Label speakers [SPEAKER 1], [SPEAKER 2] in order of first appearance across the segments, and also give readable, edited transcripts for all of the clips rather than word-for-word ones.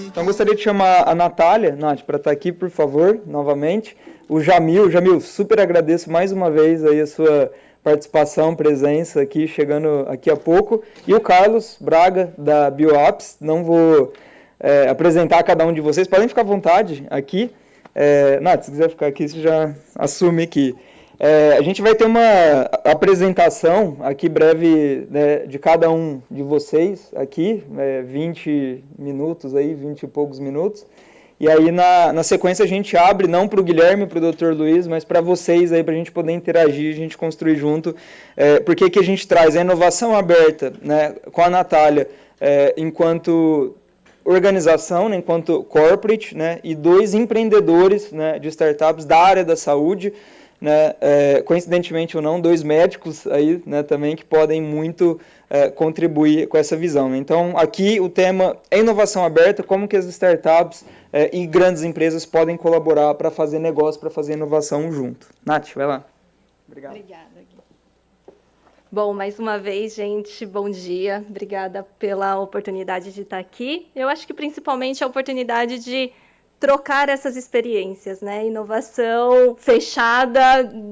[SPEAKER 1] Então, gostaria de chamar a Natália, Nath, para estar aqui, por favor, novamente. O Jamil, super agradeço mais uma vez aí a sua participação, presença aqui, chegando aqui a pouco. E o Carlos Braga, da BioApps. Não vou apresentar cada um de vocês, podem ficar à vontade aqui. Nath, se quiser ficar aqui, você já assume aqui. A gente vai ter uma apresentação aqui breve, né, de cada um de vocês aqui, 20 minutos, aí, 20 e poucos minutos. E aí, na sequência, a gente abre, não para o Guilherme, para o Dr. Luiz, mas para vocês, para a gente poder interagir, a gente construir junto. Porque que a gente traz a inovação aberta, né, com a Natália, enquanto organização, né, enquanto corporate, né, e 2 empreendedores, né, de startups da área da saúde, né, coincidentemente ou não, 2 médicos aí, né, também que podem muito contribuir com essa visão. Então, aqui o tema é inovação aberta, como que as startups e grandes empresas podem colaborar para fazer negócio, para fazer inovação junto. Nath, vai lá.
[SPEAKER 2] Obrigado. Obrigada. Bom, mais uma vez, gente, bom dia. Obrigada pela oportunidade de estar aqui. Eu acho que principalmente a oportunidade de trocar essas experiências, né? Inovação fechada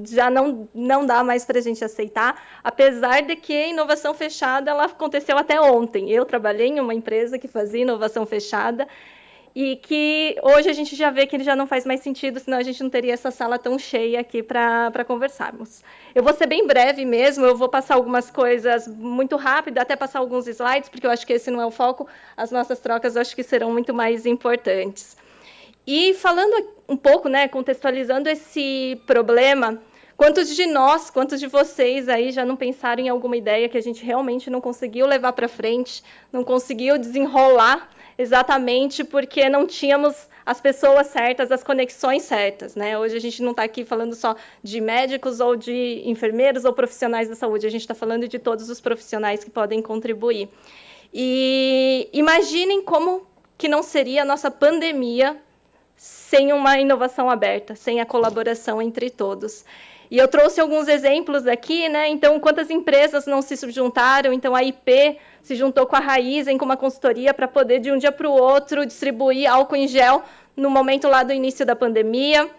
[SPEAKER 2] já não dá mais para a gente aceitar, apesar de que a inovação fechada ela aconteceu até ontem. Eu trabalhei em uma empresa que fazia inovação fechada e que hoje a gente já vê que ele já não faz mais sentido, senão a gente não teria essa sala tão cheia aqui para conversarmos. Eu vou ser bem breve mesmo, eu vou passar algumas coisas muito rápido, até passar alguns slides, porque eu acho que esse não é o foco, as nossas trocas eu acho que serão muito mais importantes. E falando um pouco, né, contextualizando esse problema, quantos de nós, quantos de vocês aí já não pensaram em alguma ideia que a gente realmente não conseguiu levar para frente, não conseguiu desenrolar exatamente porque não tínhamos as pessoas certas, as conexões certas, né? Hoje a gente não está aqui falando só de médicos ou de enfermeiros ou profissionais da saúde, a gente está falando de todos os profissionais que podem contribuir. E imaginem como que não seria a nossa pandemia sem uma inovação aberta, sem a colaboração entre todos. E eu trouxe alguns exemplos aqui, né? Então, quantas empresas não se juntaram? Então, a IP se juntou com a Raizen, com uma consultoria, para poder, de um dia para o outro, distribuir álcool em gel no momento lá do início da pandemia.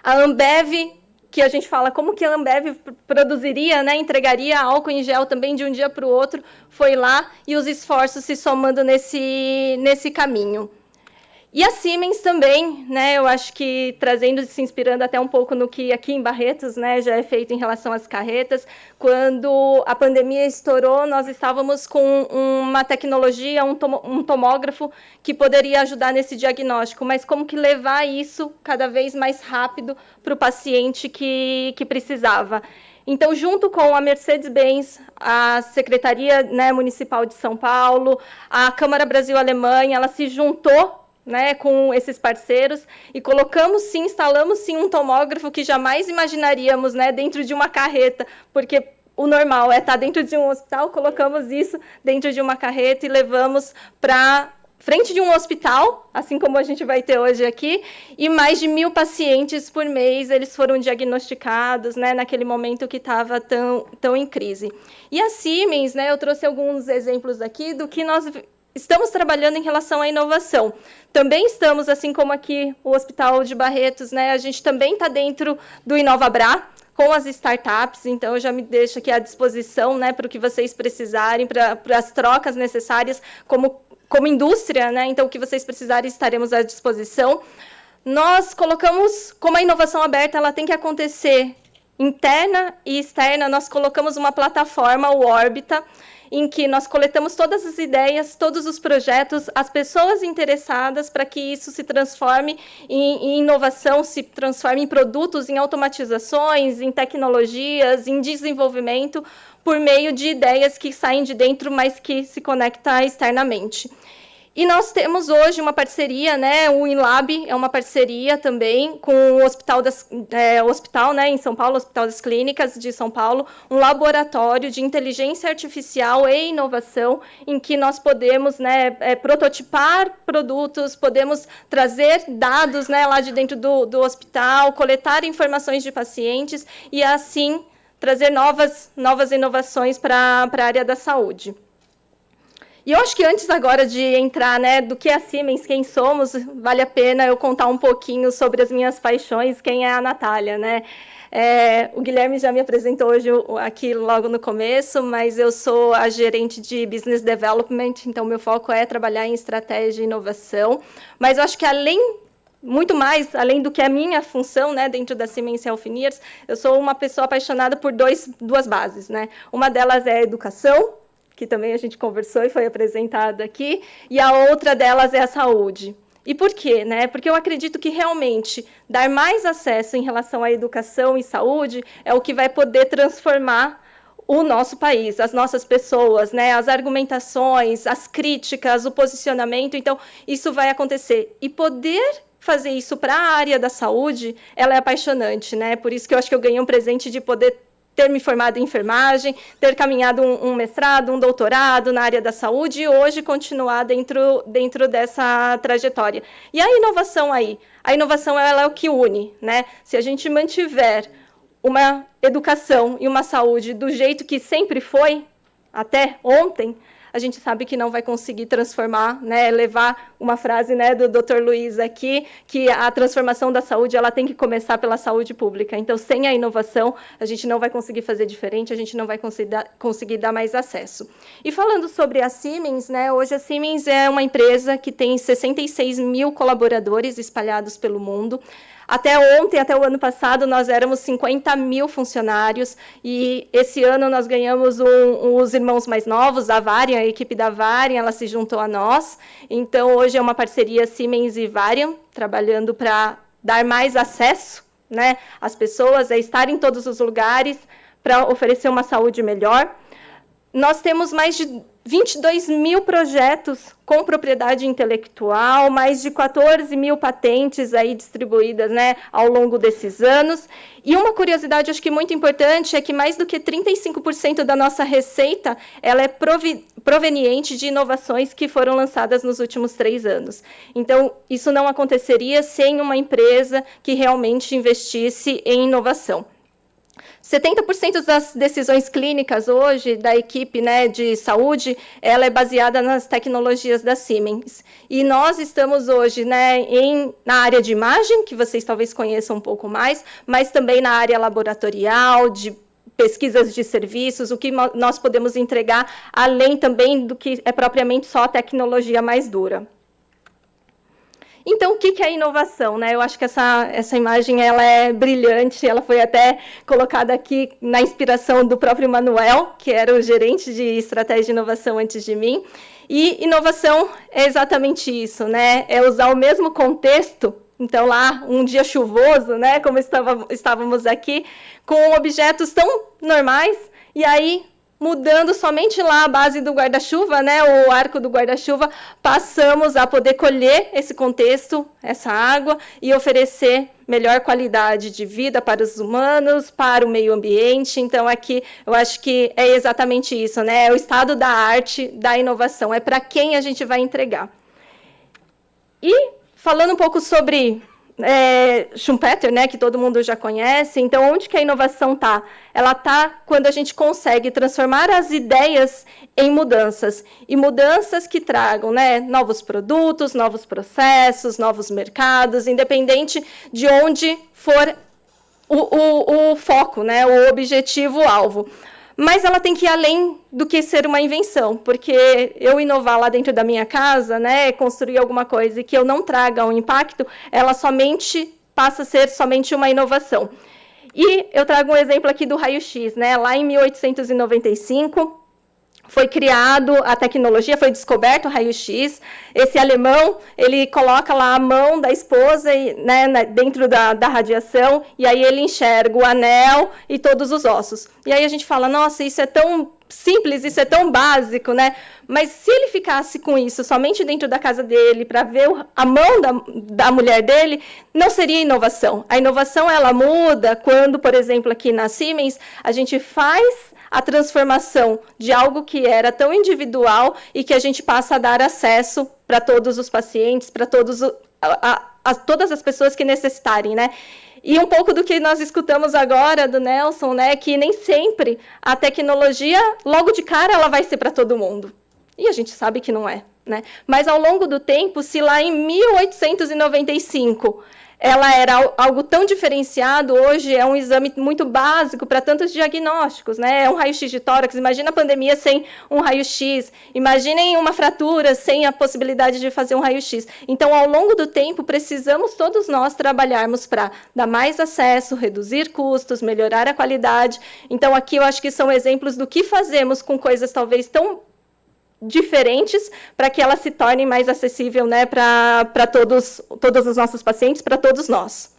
[SPEAKER 2] A Ambev, que a gente fala como que a Ambev produziria, né, entregaria álcool em gel também de um dia para o outro, foi lá e os esforços se somando nesse caminho. E a Siemens também, né, eu acho que trazendo, se inspirando até um pouco no que aqui em Barretos, né, já é feito em relação às carretas. Quando a pandemia estourou, nós estávamos com uma tecnologia, um tomógrafo que poderia ajudar nesse diagnóstico, mas como que levar isso cada vez mais rápido para o paciente que precisava. Então, junto com a Mercedes-Benz, a Secretaria, né, Municipal de São Paulo, a Câmara Brasil-Alemanha, ela se juntou, né, com esses parceiros e colocamos sim, instalamos sim um tomógrafo que jamais imaginaríamos, né, dentro de uma carreta, porque o normal é estar dentro de um hospital, colocamos isso dentro de uma carreta e levamos para frente de um hospital, assim como a gente vai ter hoje aqui, e mais de 1.000 pacientes por mês eles foram diagnosticados, né, naquele momento que estava tão em crise. E a Siemens, né, eu trouxe alguns exemplos aqui do que nós estamos trabalhando em relação à inovação. Também estamos, assim como aqui o Hospital de Barretos, né, a gente também está dentro do InovaBrá, com as startups, então eu já me deixo aqui à disposição, né, para o que vocês precisarem, para as trocas necessárias como indústria, né, então o que vocês precisarem estaremos à disposição. Nós colocamos, como a inovação aberta ela tem que acontecer interna e externa, nós colocamos uma plataforma, o Orbita, em que nós coletamos todas as ideias, todos os projetos, as pessoas interessadas para que isso se transforme em inovação, se transforme em produtos, em automatizações, em tecnologias, em desenvolvimento, por meio de ideias que saem de dentro, mas que se conectam externamente. E nós temos hoje uma parceria, né, o InLab é uma parceria também com o hospital, né, em São Paulo, Hospital das Clínicas de São Paulo, um laboratório de inteligência artificial e inovação, em que nós podemos, né, prototipar produtos, podemos trazer dados, né, lá de dentro do hospital, coletar informações de pacientes e, assim, trazer novas inovações para a área da saúde. E eu acho que antes agora de entrar, né, do que é a Siemens, quem somos, vale a pena eu contar um pouquinho sobre as minhas paixões, quem é a Natália, né? O Guilherme já me apresentou hoje aqui logo no começo, mas eu sou a gerente de Business Development, então meu foco é trabalhar em estratégia e inovação. Mas eu acho que muito mais, além do que a minha função, né, dentro da Siemens Healthineers, eu sou uma pessoa apaixonada por duas bases, né? Uma delas é a educação, que também a gente conversou e foi apresentada aqui, e a outra delas é a saúde. E por quê? Né? Porque eu acredito que realmente dar mais acesso em relação à educação e saúde é o que vai poder transformar o nosso país, as nossas pessoas, né? As argumentações, as críticas, o posicionamento. Então, isso vai acontecer. E poder fazer isso para a área da saúde, ela é apaixonante, né? Por isso que eu acho que eu ganhei um presente de poder ter me formado em enfermagem, ter caminhado um mestrado, um doutorado na área da saúde e hoje continuar dentro dessa trajetória. E a inovação aí? A inovação ela é o que une, né? Se a gente mantiver uma educação e uma saúde do jeito que sempre foi, até ontem, a gente sabe que não vai conseguir transformar, né, levar uma frase, né, do Dr. Luiz aqui, que a transformação da saúde ela tem que começar pela saúde pública. Então, sem a inovação, a gente não vai conseguir fazer diferente, a gente não vai conseguir dar mais acesso. E falando sobre a Siemens, né, hoje a Siemens é uma empresa que tem 66 mil colaboradores espalhados pelo mundo. Até ontem, até o ano passado, nós éramos 50 mil funcionários e esse ano nós ganhamos os irmãos mais novos, a Varian, a equipe da Varian, ela se juntou a nós. Então, hoje é uma parceria Siemens e Varian, trabalhando para dar mais acesso, né, às pessoas, a estar em todos os lugares, para oferecer uma saúde melhor. Nós temos mais de 22 mil projetos com propriedade intelectual, mais de 14 mil patentes aí distribuídas, né, ao longo desses anos. E uma curiosidade, acho que muito importante, é que mais do que 35% da nossa receita ela é proveniente de inovações que foram lançadas nos últimos 3 anos. Então, isso não aconteceria sem uma empresa que realmente investisse em inovação. 70% das decisões clínicas hoje da equipe, né, de saúde, ela é baseada nas tecnologias da Siemens. E nós estamos hoje, né, na área de imagem, que vocês talvez conheçam um pouco mais, mas também na área laboratorial, de pesquisas de serviços, o que nós podemos entregar, além também do que é propriamente só a tecnologia mais dura. Então, o que é inovação, né? Eu acho que essa imagem ela é brilhante, ela foi até colocada aqui na inspiração do próprio Manuel, que era o gerente de estratégia e inovação antes de mim. E inovação é exatamente isso, né? É usar o mesmo contexto. Então, lá, um dia chuvoso, né? Como estávamos aqui, com objetos tão normais, e aí mudando somente lá a base do guarda-chuva, né, o arco do guarda-chuva, passamos a poder colher esse contexto, essa água, e oferecer melhor qualidade de vida para os humanos, para o meio ambiente. Então, aqui, eu acho que é exatamente isso, né, é o estado da arte, da inovação, é para quem a gente vai entregar. E, falando um pouco sobre Schumpeter, né, que todo mundo já conhece. Então, onde que a inovação está? Ela está quando a gente consegue transformar as ideias em mudanças. E mudanças que tragam, né, novos produtos, novos processos, novos mercados, independente de onde for o foco, né, o objetivo-alvo. Mas ela tem que ir além do que ser uma invenção, porque eu inovar lá dentro da minha casa, né, construir alguma coisa e que eu não traga um impacto, ela somente passa a ser somente uma inovação. E eu trago um exemplo aqui do raio-x, né, lá em 1895, foi criado a tecnologia, foi descoberto o raio-x. Esse alemão, ele coloca lá a mão da esposa, né, dentro da radiação, e aí ele enxerga o anel e todos os ossos. E aí a gente fala, nossa, isso é tão simples, isso é tão básico, né? Mas se ele ficasse com isso somente dentro da casa dele, para ver a mão da mulher dele, não seria inovação. A inovação, ela muda quando, por exemplo, aqui na Siemens, a gente faz a transformação de algo que era tão individual e que a gente passa a dar acesso para todos os pacientes, para todas as pessoas que necessitarem, né? E um pouco do que nós escutamos agora do Nelson, né, que nem sempre a tecnologia, logo de cara, ela vai ser para todo mundo. E a gente sabe que não é, né? Mas, ao longo do tempo, se lá em 1895 ela era algo tão diferenciado, hoje é um exame muito básico para tantos diagnósticos, né? É um raio-x de tórax, imagina a pandemia sem um raio-x, imaginem uma fratura sem a possibilidade de fazer um raio-x. Então, ao longo do tempo, precisamos todos nós trabalharmos para dar mais acesso, reduzir custos, melhorar a qualidade. Então, aqui eu acho que são exemplos do que fazemos com coisas talvez tão diferentes para que ela se torne mais acessível, né, para todos os nossos pacientes, para todos nós.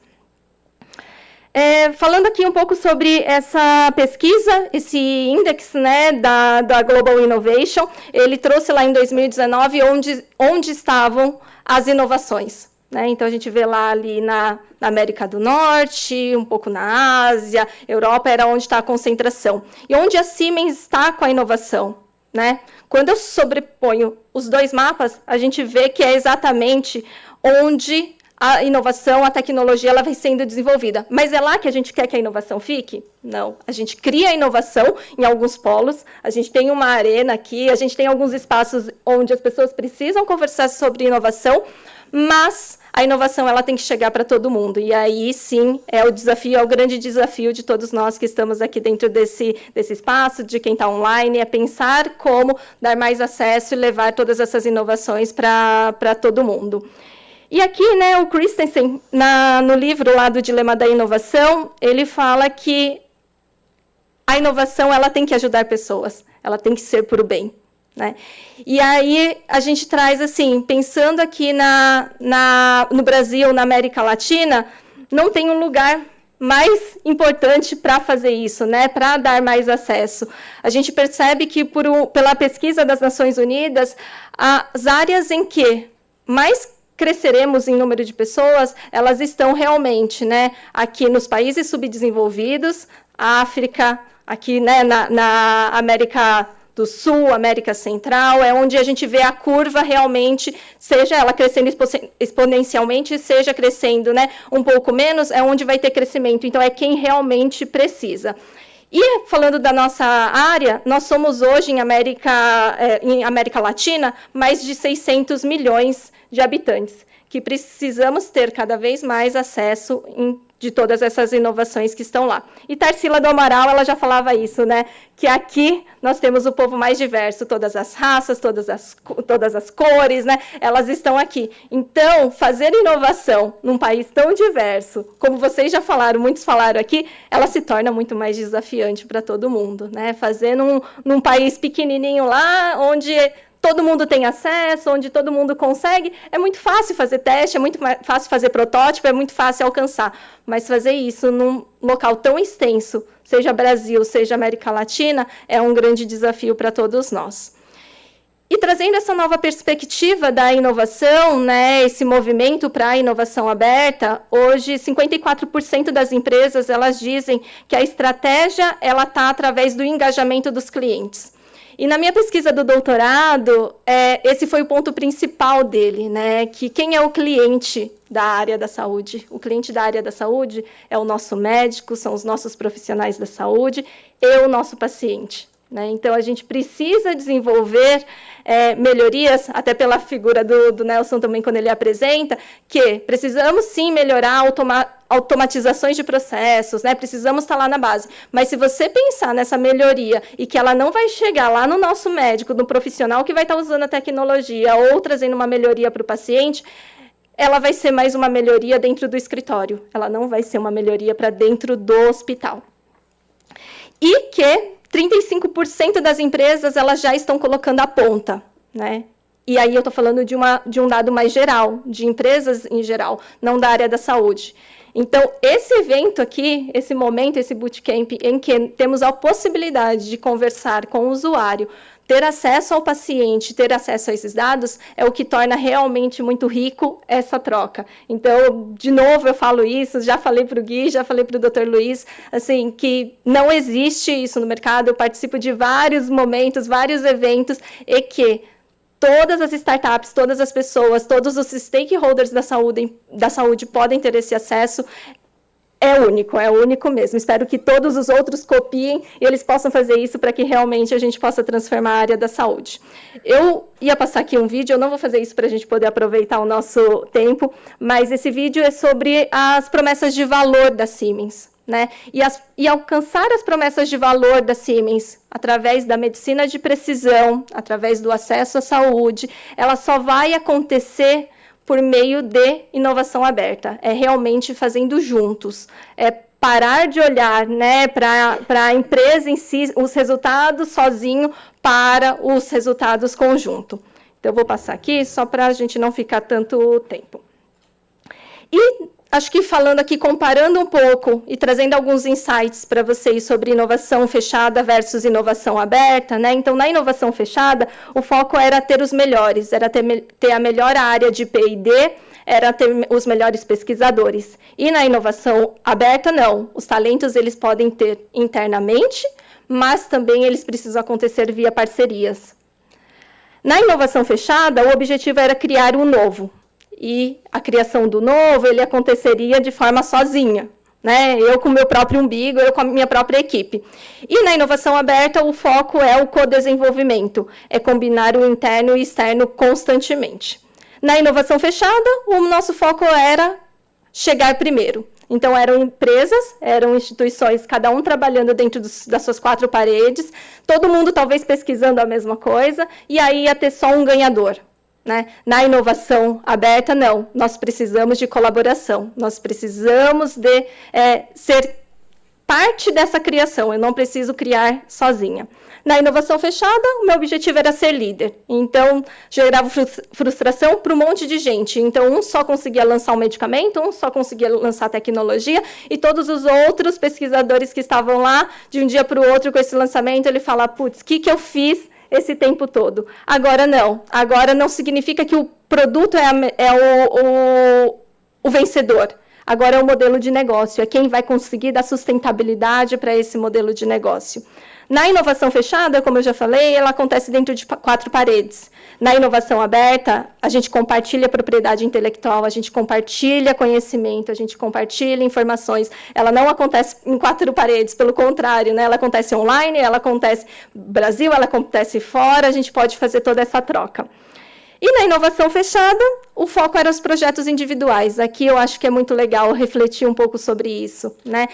[SPEAKER 2] Falando aqui um pouco sobre essa pesquisa, esse índice, né, da Global Innovation, ele trouxe lá em 2019 onde estavam as inovações, né? Então, a gente vê lá ali na América do Norte, um pouco na Ásia, Europa era onde está a concentração. E onde a Siemens está com a inovação, né? Quando eu sobreponho os dois mapas, a gente vê que é exatamente onde a inovação, a tecnologia, ela vai sendo desenvolvida. Mas é lá que a gente quer que a inovação fique? Não. A gente cria a inovação em alguns polos, a gente tem uma arena aqui, a gente tem alguns espaços onde as pessoas precisam conversar sobre inovação, mas a inovação ela tem que chegar para todo mundo. E aí, sim, é o desafio, é o grande desafio de todos nós que estamos aqui dentro desse espaço, de quem está online, é pensar como dar mais acesso e levar todas essas inovações para todo mundo. E aqui, né, o Christensen, no livro lá do Dilema da Inovação, ele fala que a inovação ela tem que ajudar pessoas, ela tem que ser para o bem, né? E aí a gente traz, assim, pensando aqui no Brasil, na América Latina, não tem um lugar mais importante para fazer isso, né? Para dar mais acesso. A gente percebe que, pela pesquisa das Nações Unidas, as áreas em que mais cresceremos em número de pessoas, elas estão realmente, né, aqui nos países subdesenvolvidos, África, aqui, né, na América do Sul, América Central, é onde a gente vê a curva realmente, seja ela crescendo exponencialmente, seja crescendo, né, um pouco menos, é onde vai ter crescimento. Então, é quem realmente precisa. E, falando da nossa área, nós somos hoje, em América Latina, mais de 600 milhões de habitantes, que precisamos ter cada vez mais acesso de todas essas inovações que estão lá. E Tarsila do Amaral, ela já falava isso, né? Que aqui nós temos o povo mais diverso, todas as raças, todas as cores, né? Elas estão aqui. Então, fazer inovação num país tão diverso, como vocês já falaram, muitos falaram aqui, ela se torna muito mais desafiante para todo mundo, né? Fazer num país pequenininho lá, onde todo mundo tem acesso, onde todo mundo consegue, é muito fácil fazer teste, é muito fácil fazer protótipo, é muito fácil alcançar. Mas fazer isso num local tão extenso, seja Brasil, seja América Latina, é um grande desafio para todos nós. E trazendo essa nova perspectiva da inovação, né, esse movimento para a inovação aberta, hoje 54% das empresas elas dizem que a estratégia ela está através do engajamento dos clientes. E na minha pesquisa do doutorado, esse foi o ponto principal dele, né? Que quem é o cliente da área da saúde? O cliente da área da saúde é o nosso médico, são os nossos profissionais da saúde e o nosso paciente, né? Então, a gente precisa desenvolver melhorias, até pela figura do Nelson também, quando ele apresenta, que precisamos, sim, melhorar automatizações de processos, né? Precisamos estar lá na base. Mas, se você pensar nessa melhoria e que ela não vai chegar lá no nosso médico, no profissional que vai estar usando a tecnologia ou trazendo uma melhoria para o paciente, ela vai ser mais uma melhoria dentro do escritório. Ela não vai ser uma melhoria para dentro do hospital. E que 35% das empresas elas já estão colocando a ponta, né? E aí eu estou falando de um dado mais geral, de empresas em geral, não da área da saúde. Então, esse evento aqui, esse momento, esse bootcamp, em que temos a possibilidade de conversar com o usuário, ter acesso ao paciente, ter acesso a esses dados, é o que torna realmente muito rico essa troca. Então, de novo, eu falo isso, já falei para o Gui, já falei para o Dr. Luiz, assim, que não existe isso no mercado. Eu participo de vários momentos, vários eventos, e que todas as startups, todas as pessoas, todos os stakeholders da saúde podem ter esse acesso. é único mesmo. Espero que todos os outros copiem e eles possam fazer isso para que realmente a gente possa transformar a área da saúde. Eu ia passar aqui um vídeo, eu não vou fazer isso para a gente poder aproveitar o nosso tempo, mas esse vídeo é sobre as promessas de valor da Siemens, né? E alcançar as promessas de valor da Siemens através da medicina de precisão, através do acesso à saúde, ela só vai acontecer por meio de inovação aberta, é realmente fazendo juntos, é parar de olhar, né, para a empresa em si, os resultados sozinho, para os resultados conjunto. Então, eu vou passar aqui, só para a gente não ficar tanto tempo. E acho que falando aqui, comparando um pouco e trazendo alguns insights para vocês sobre inovação fechada versus inovação aberta, né? Então, na inovação fechada, o foco era ter os melhores, era ter a melhor área de P&D, era ter os melhores pesquisadores. E na inovação aberta, não. Os talentos eles podem ter internamente, mas também eles precisam acontecer via parcerias. Na inovação fechada, o objetivo era criar um novo. E a criação do novo, ele aconteceria de forma sozinha, né? Eu com o meu próprio umbigo, eu com a minha própria equipe. E na inovação aberta, o foco é o co-desenvolvimento, é combinar o interno e externo constantemente. Na inovação fechada, o nosso foco era chegar primeiro. Então, eram empresas, eram instituições, cada um trabalhando dentro das suas 4 paredes, todo mundo talvez pesquisando a mesma coisa, e aí ia ter só um ganhador. Né? Na inovação aberta, não. Nós precisamos de colaboração. Nós precisamos de ser parte dessa criação. Eu não preciso criar sozinha. Na inovação fechada, o meu objetivo era ser líder. Então, gerava frustração para um monte de gente. Então, um só conseguia lançar um medicamento, um só conseguia lançar tecnologia, e todos os outros pesquisadores que estavam lá, de um dia para o outro com esse lançamento, ele fala, putz, o que eu fiz esse tempo todo? Agora não. Agora não significa que o produto é o vencedor. Agora é o modelo de negócio, é quem vai conseguir dar sustentabilidade para esse modelo de negócio. Na inovação fechada, como eu já falei, ela acontece dentro de 4 paredes. Na inovação aberta, a gente compartilha propriedade intelectual, a gente compartilha conhecimento, a gente compartilha informações. Ela não acontece em 4 paredes, pelo contrário, né? Ela acontece online, ela acontece no Brasil, ela acontece fora, a gente pode fazer toda essa troca. E na inovação fechada, o foco era os projetos individuais. Aqui eu acho que é muito legal refletir um pouco sobre isso, né?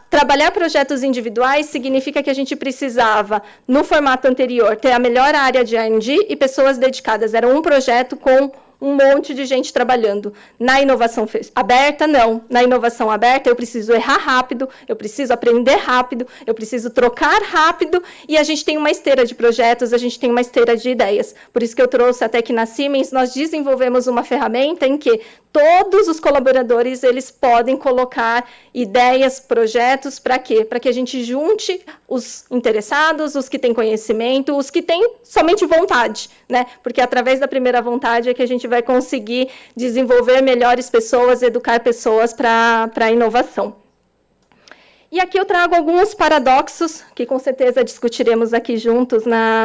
[SPEAKER 2] Trabalhar projetos individuais significa que a gente precisava, no formato anterior, ter a melhor área de R&D e pessoas dedicadas. Era um projeto com um monte de gente trabalhando. Na inovação aberta, não. Na inovação aberta, eu preciso errar rápido, eu preciso aprender rápido, eu preciso trocar rápido, e a gente tem uma esteira de projetos, a gente tem uma esteira de ideias. Por isso que eu trouxe até que na Siemens, nós desenvolvemos uma ferramenta em que todos os colaboradores eles podem colocar ideias, projetos, para quê? Para que a gente junte os interessados, os que têm conhecimento, os que têm somente vontade, né? Porque através da primeira vontade é que a gente vai conseguir desenvolver melhores pessoas, educar pessoas para a inovação. E aqui eu trago alguns paradoxos, que com certeza discutiremos aqui juntos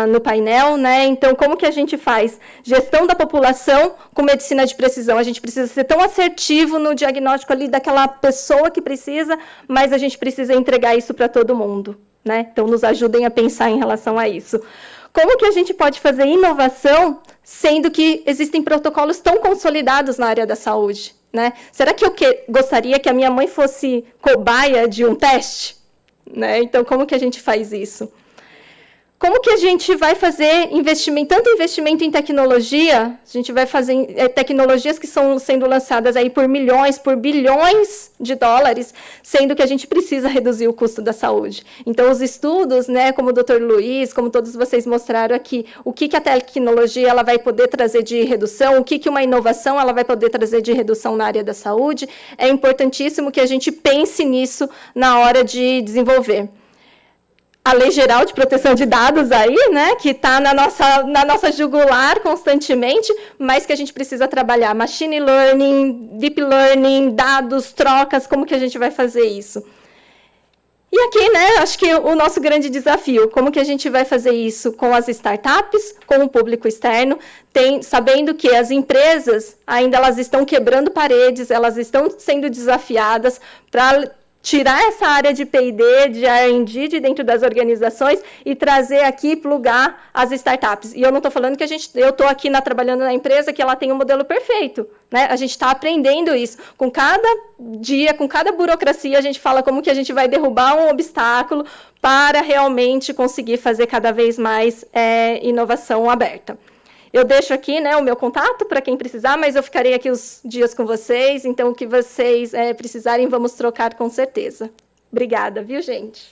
[SPEAKER 2] no painel, né? Então, como que a gente faz gestão da população com medicina de precisão? A gente precisa ser tão assertivo no diagnóstico ali daquela pessoa que precisa, mas a gente precisa entregar isso para todo mundo, né? Então, nos ajudem a pensar em relação a isso. Como que a gente pode fazer inovação, sendo que existem protocolos tão consolidados na área da saúde? Né? Será que eu gostaria que a minha mãe fosse cobaia de um teste? Né? Então, como que a gente faz isso? Como que a gente vai fazer tanto investimento em tecnologia, a gente vai fazer tecnologias que estão sendo lançadas aí por milhões, por bilhões de dólares, sendo que a gente precisa reduzir o custo da saúde. Então, os estudos, né, como o Dr. Luiz, como todos vocês mostraram aqui, o que a tecnologia ela vai poder trazer de redução, o que uma inovação ela vai poder trazer de redução na área da saúde, é importantíssimo que a gente pense nisso na hora de desenvolver. A Lei Geral de Proteção de Dados aí, né, que está na nossa jugular constantemente, mas que a gente precisa trabalhar machine learning, deep learning, dados, trocas, como que a gente vai fazer isso? E aqui, né, acho que o nosso grande desafio, como que a gente vai fazer isso com as startups, com o público externo, sabendo que as empresas ainda elas estão quebrando paredes, elas estão sendo desafiadas para tirar essa área de P&D, de R&D de dentro das organizações e trazer aqui, plugar as startups. E eu não estou falando que eu estou aqui trabalhando na empresa que ela tem um modelo perfeito, né? A gente está aprendendo isso. Com cada dia, com cada burocracia, a gente fala como que a gente vai derrubar um obstáculo para realmente conseguir fazer cada vez mais inovação aberta. Eu deixo aqui, né, o meu contato para quem precisar, mas eu ficarei aqui os dias com vocês, então o que vocês precisarem, vamos trocar com certeza. Obrigada, viu, gente?